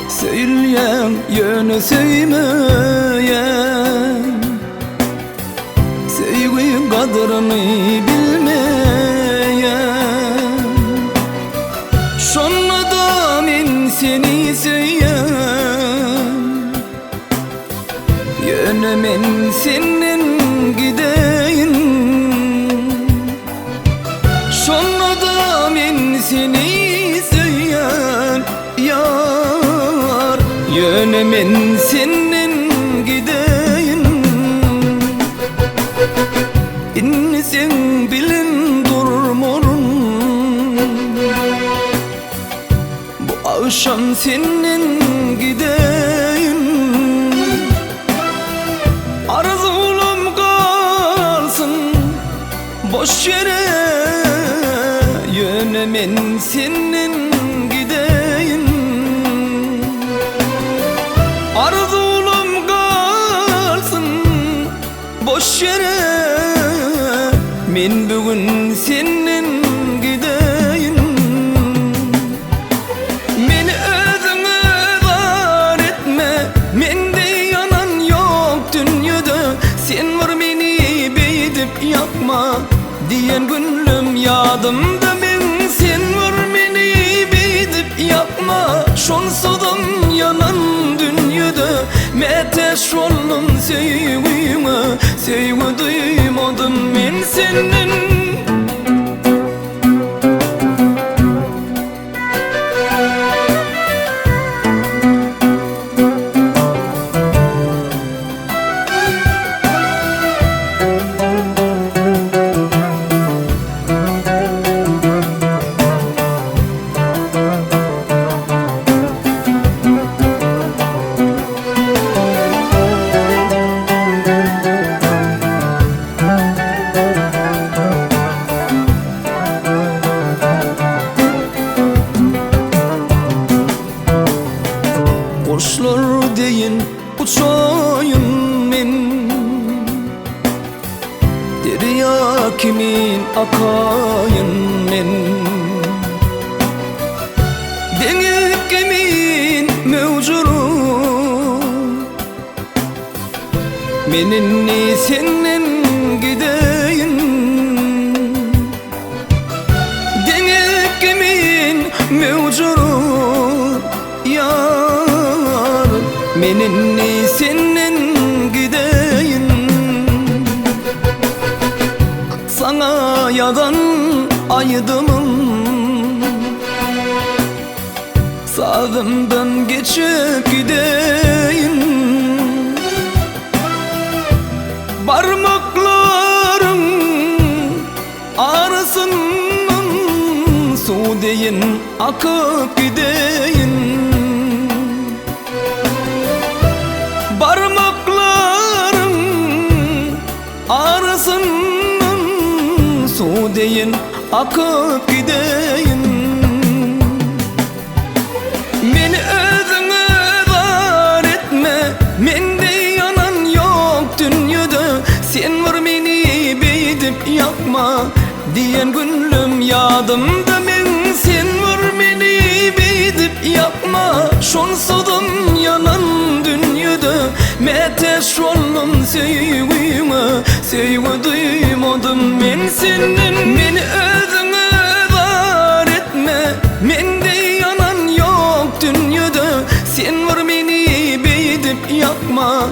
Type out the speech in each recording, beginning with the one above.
Söyleyen yönü söylemeyen, sevgi kadrını bilmeyen, şonla da men seni söyleyen, yönü men senin gideyin, şonla da men seni söyleyen, yönü men senin gideyin. İnsin bilin durmurun, bu akşam senin gideyin. Arzulum kalsın boş yere, yönü men senin gideyin. Arzulum kalsın boş yere, men bugün senin gideyin. Meni özüne dar etme, mende yanan yok dünyada. Sen var meni beydip yakma diyen günlüm yadımda men. Sen var meni beydip yakma, şonsudan yanan dünyada. Meteş oldum sevgime, sevgi duymadım men senin. Kuşlar deyin uçayım men, derya kimin akayım men. Deniz kimin mevcuru, meninni senin gideyin. Deniz kimin mevcuru, meninni senin gideyin. Sana yagan aydımım, sağımdan geçip gideyin. Parmaklarım arasından su deyin akıp gideyin. Parmaklarım arasından su deyin akıp gideyin. Meni özüne dar etme, mende yanan yok dünyada. Sen var meni beydip yakma diyen günlüm yadımda men. Sen var meni beydip yakma, şonsudan yanan dünyada. Meteş oldum sevgime, sevgi duymadım men senin. Meni özüne dar etme, mende yanan yok dünyada. Sen var meni beydip yakma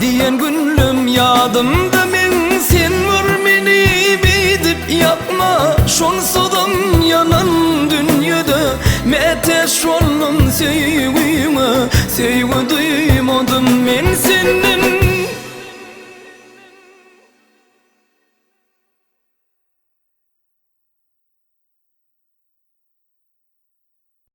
diyen günlüm yadımda men. Sen var meni beydip yakma, şonsudan yanan dünyada. Meteş oldum